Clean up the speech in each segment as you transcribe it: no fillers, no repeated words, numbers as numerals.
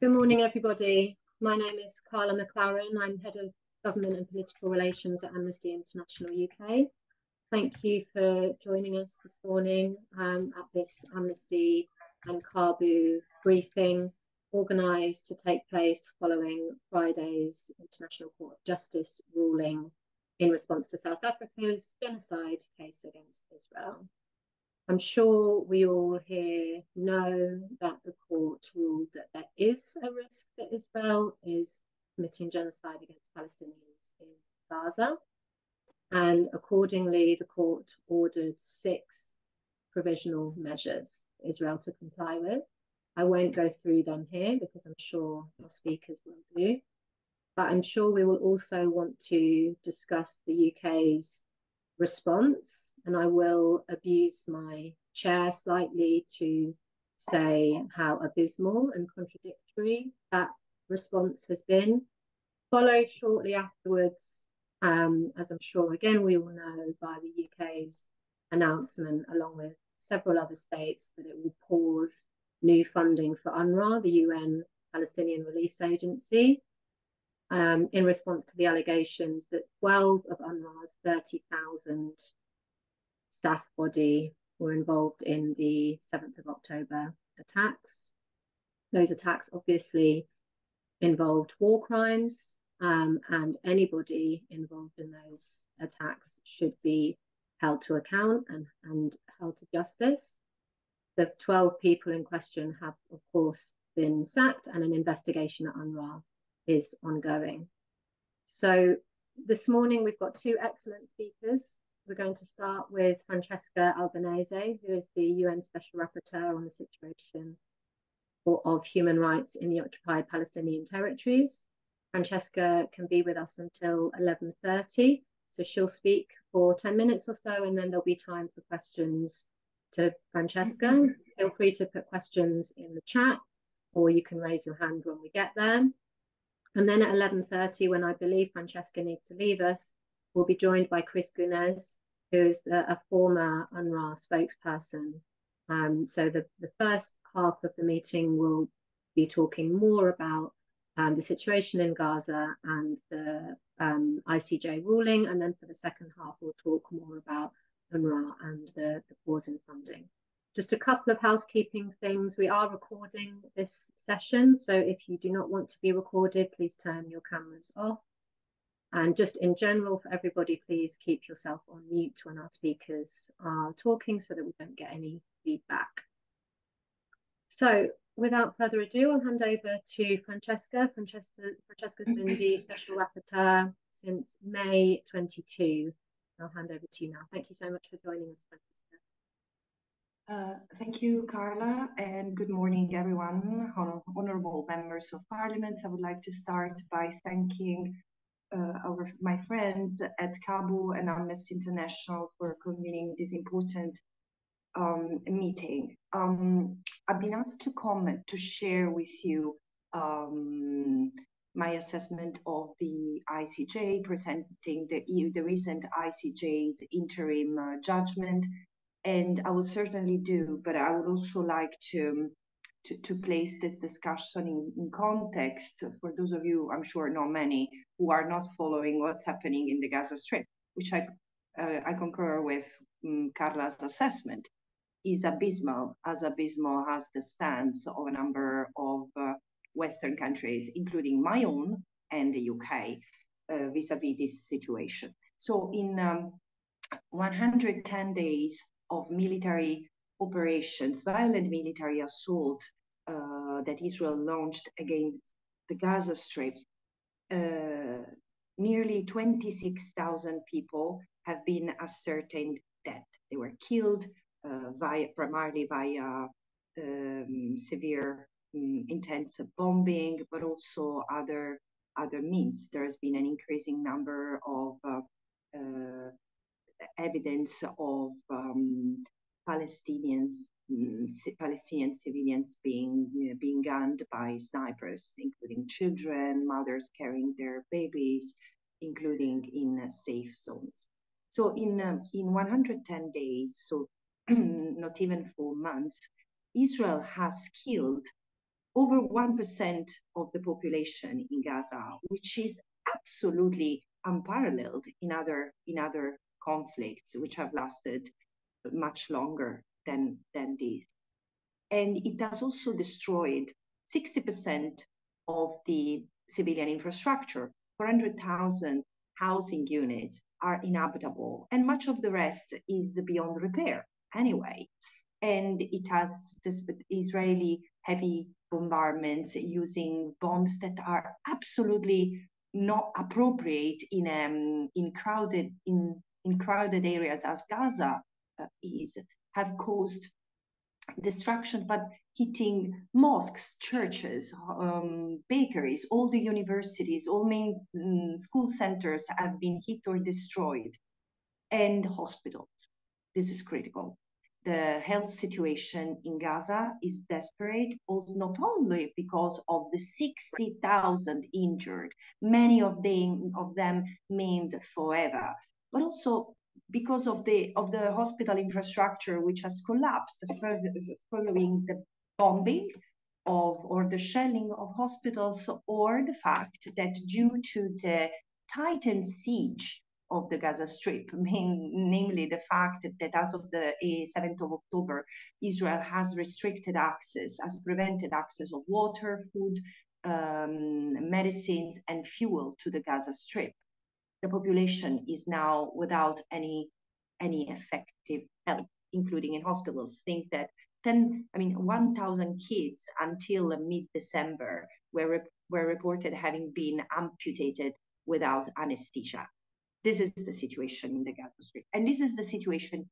Good morning, everybody. My name is Carla McLaren. I'm Head of Government and Political Relations at Amnesty International UK. Thank you for joining us this morning at this Amnesty and Caabu briefing, organised to take place following Friday's International Court of Justice ruling in response to South Africa's genocide case against Israel. I'm sure we all here know that the court ruled that there is a risk that Israel is committing genocide against Palestinians in Gaza. And accordingly, the court ordered 6 provisional measures for Israel to comply with. I won't go through them here because I'm sure our speakers will do. But I'm sure we will also want to discuss the UK's response, and I will abuse my chair slightly to say how abysmal and contradictory that response has been, followed shortly afterwards, as I'm sure again we will know, by the UK's announcement, along with several other states, that it will pause new funding for UNRWA, the UN Palestinian Relief Agency, in response to the allegations that 12 of UNRWA's 30,000 staff body were involved in the 7th of October attacks. Those attacks obviously involved war crimes, and anybody involved in those attacks should be held to account and held to justice. The 12 people in question have, of course, been sacked, and an investigation at UNRWA is ongoing. So this morning we've got 2 excellent speakers. We're going to start with Francesca Albanese, who is the UN Special Rapporteur on the situation of human rights in the Occupied Palestinian Territories. Francesca can be with us until 11:30, so she'll speak for 10 minutes or so, and then there'll be time for questions to Francesca. Feel free to put questions in the chat, or you can raise your hand when we get there. And then at 11:30, when I believe Francesca needs to leave us, we'll be joined by Chris Gunness, who is a former UNRWA spokesperson. So the first half of the meeting will be talking more about the situation in Gaza and the ICJ ruling. And then for the second half, we'll talk more about UNRWA and the pause in funding. Just a couple of housekeeping things. We are recording this session, so if you do not want to be recorded, please turn your cameras off. And just in general, for everybody, please keep yourself on mute when our speakers are talking so that we don't get any feedback. So without further ado, I'll hand over to Francesca. Francesca's been the Special Rapporteur since May 22. I'll hand over to you now. Thank you so much for joining us, Francesca. Thank you, Carla, and good morning, everyone. Honorable members of Parliament, I would like to start by thanking my friends at Caabu and Amnesty International for convening this important meeting. I've been asked to comment, to share with you my assessment of the ICJ, presenting the recent ICJ's interim judgment. And I will certainly do, but I would also like to place this discussion in context for those of you, I'm sure not many, who are not following what's happening in the Gaza Strip, which I concur with Carla's assessment, is abysmal as the stance of a number of Western countries, including my own and the UK, vis-a-vis this situation. So in 110 days of military operations, violent military assault that Israel launched against the Gaza Strip, nearly 26,000 people have been ascertained dead. They were killed primarily via severe, intense bombing, but also other means. There has been an increasing number of evidence of Palestinian civilians being gunned by snipers, including children, mothers carrying their babies, including in safe zones. So in 110 days, so not even 4 months, Israel has killed over 1% of the population in Gaza, which is absolutely unparalleled in other conflicts which have lasted much longer than this. And it has also destroyed 60% of the civilian infrastructure. 400,000 housing units are inhabitable, and much of the rest is beyond repair anyway. And it has this Israeli heavy bombardments using bombs that are absolutely not appropriate in crowded areas as Gaza is, have caused destruction, but hitting mosques, churches, bakeries, all the universities, all main school centers have been hit or destroyed, and hospitals. This is critical. The health situation in Gaza is desperate, not only because of the 60,000 injured, many of them maimed forever, but also because of the hospital infrastructure, which has collapsed following the bombing or the shelling of hospitals, or the fact that due to the tightened siege of the Gaza Strip, namely the fact that as of the 7th of October, Israel has restricted access, has prevented access of water, food, medicines, and fuel to the Gaza Strip. The population is now without any effective help, including in hospitals. Think that 1,000 kids until mid-December were reported having been amputated without anesthesia. This is the situation in the Gaza Strip. And this is the situation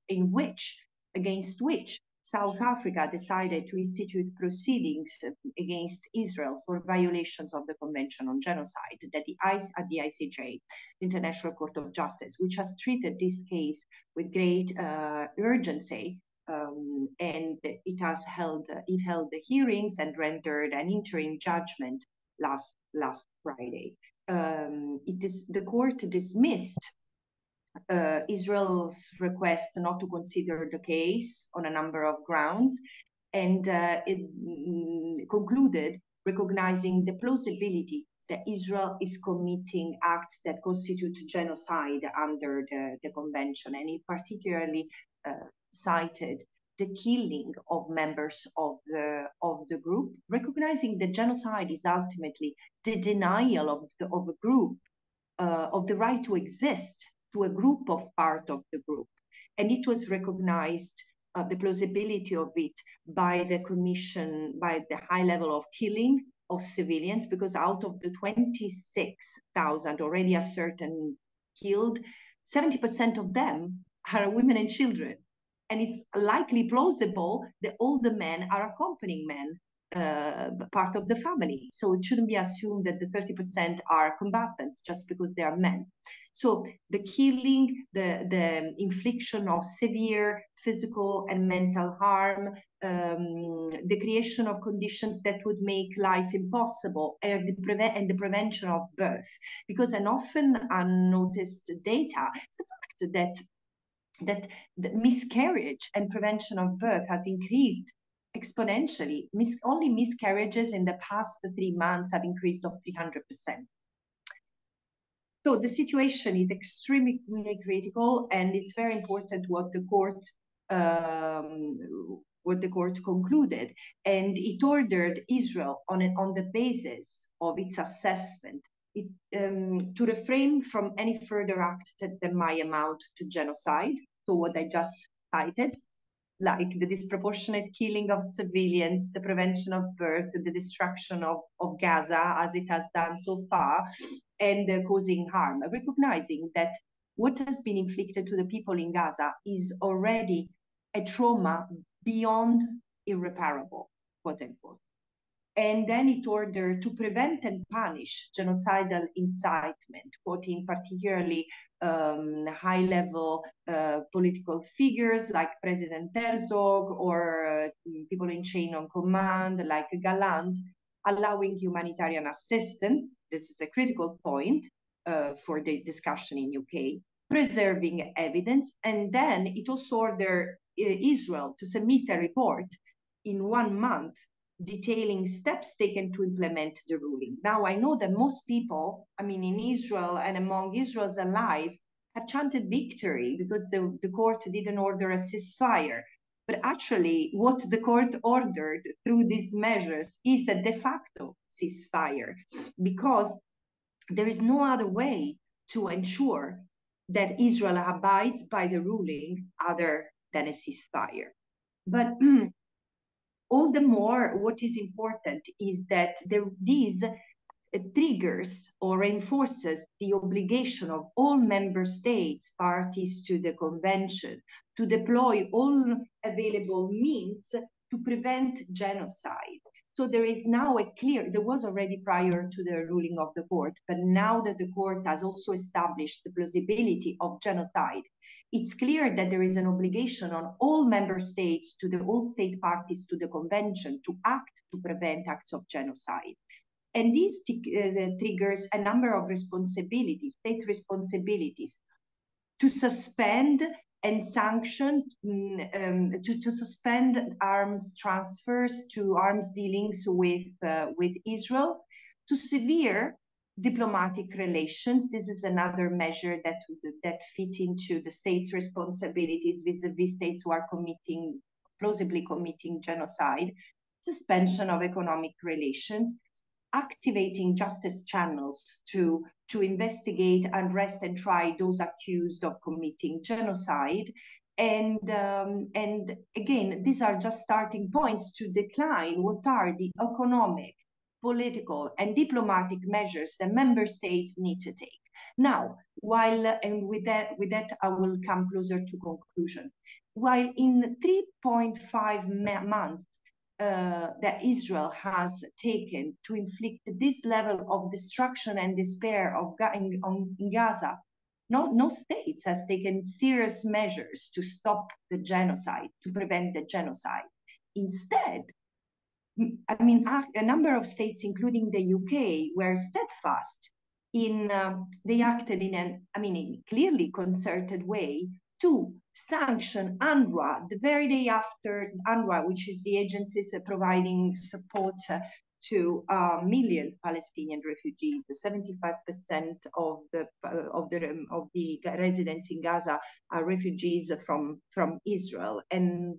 against which South Africa decided to institute proceedings against Israel for violations of the Convention on Genocide at the ICJ, the International Court of Justice, which has treated this case with great urgency, and it held the hearings and rendered an interim judgment last Friday. The court dismissed Israel's request not to consider the case on a number of grounds, and it concluded recognizing the plausibility that Israel is committing acts that constitute genocide under the convention, and it particularly cited the killing of members of the group, recognizing that genocide is ultimately the denial of a group of the right to exist to a group of part of the group. And it was recognized, the plausibility of it, by the commission, by the high level of killing of civilians, because out of the 26,000 already ascertained killed, 70% of them are women and children. And it's likely plausible that all the men are accompanying men, part of the family. So it shouldn't be assumed that the 30% are combatants just because they are men. So the killing, the infliction of severe physical and mental harm, the creation of conditions that would make life impossible, and the prevention of birth. Because an often unnoticed data is the fact that the miscarriage and prevention of birth has increased exponentially. Only miscarriages in the past 3 months have increased of 300%. So the situation is extremely critical, and it's very important what the court concluded, and it ordered Israel on the basis of its assessment to refrain from any further act that might amount to genocide. So what I just cited, like the disproportionate killing of civilians, the prevention of birth, the destruction of Gaza, as it has done so far, and causing harm, recognizing that what has been inflicted to the people in Gaza is already a trauma beyond irreparable, quote unquote. And then it ordered to prevent and punish genocidal incitement, quoting particularly high-level political figures like President Herzog, or people in chain of command like Gallant, allowing humanitarian assistance. This is a critical point for the discussion in UK, preserving evidence. And then it also ordered Israel to submit a report in 1 month detailing steps taken to implement the ruling. Now, I know that most people, I mean, in Israel and among Israel's allies, have chanted victory because the court didn't order a ceasefire. But actually, what the court ordered through these measures is a de facto ceasefire, because there is no other way to ensure that Israel abides by the ruling other than a ceasefire. But all the more, what is important is that these triggers or reinforces the obligation of all member states, parties to the convention, to deploy all available means to prevent genocide. So there is now there was already prior to the ruling of the court, but now that the court has also established the plausibility of genocide, it's clear that there is an obligation on all member states, all state parties to the convention, to act to prevent acts of genocide. And this triggers a number of responsibilities, state responsibilities, to suspend and sanction, to suspend arms transfers, to arms dealings with Israel, to severe diplomatic relations. This is another measure that fit into the state's responsibilities vis-a-vis states who are plausibly committing genocide, suspension of economic relations, activating justice channels to investigate, arrest, and try those accused of committing genocide. And again, these are just starting points to decline what are the economic, political, and diplomatic measures that member states need to take. Now, and with that I will come closer to conclusion. While in 3.5 months, that Israel has taken to inflict this level of destruction and despair in Gaza, no state has taken serious measures to stop the genocide, to prevent the genocide. Instead, I mean, a number of states, including the UK, were steadfast they acted in a clearly concerted way to sanction UNRWA the very day after UNRWA, which is the agency providing support to a million Palestinian refugees. 75% of the residents in Gaza are refugees from Israel, and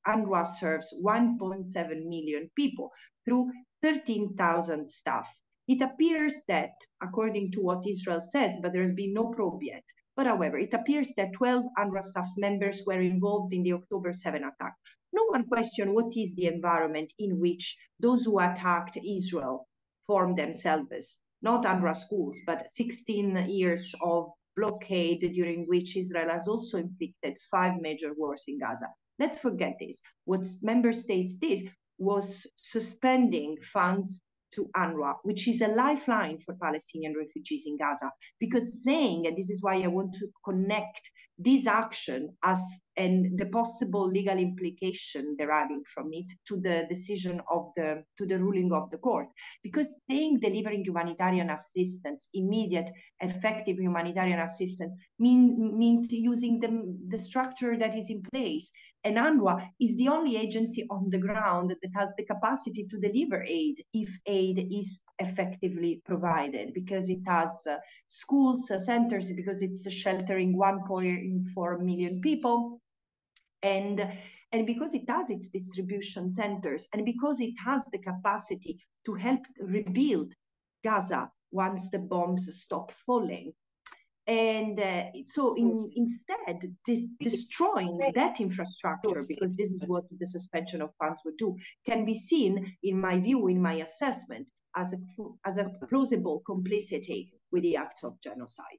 UNRWA serves 1.7 million people through 13,000 staff. It appears that, according to what Israel says, but there has been no probe yet, but however, it appears that 12 UNRWA staff members were involved in the October 7 attack. No one questioned what is the environment in which those who attacked Israel formed themselves. Not UNRWA schools, but 16 years of blockade during which Israel has also inflicted 5 major wars in Gaza. Let's forget this. What member states did was suspending funds to UNRWA, which is a lifeline for Palestinian refugees in Gaza, because saying, and this is why I want to connect this action and the possible legal implication deriving from it to the decision to the ruling of the court, because saying delivering humanitarian assistance, immediate, effective humanitarian assistance means using the structure that is in place. And UNRWA is the only agency on the ground that has the capacity to deliver aid if aid is effectively provided, because it has schools, centers, because it's sheltering 1.4 million people, and because it has its distribution centers, and because it has the capacity to help rebuild Gaza once the bombs stop falling. And so instead, destroying that infrastructure, because this is what the suspension of funds would do, can be seen, in my view, in my assessment, as a plausible complicity with the acts of genocide.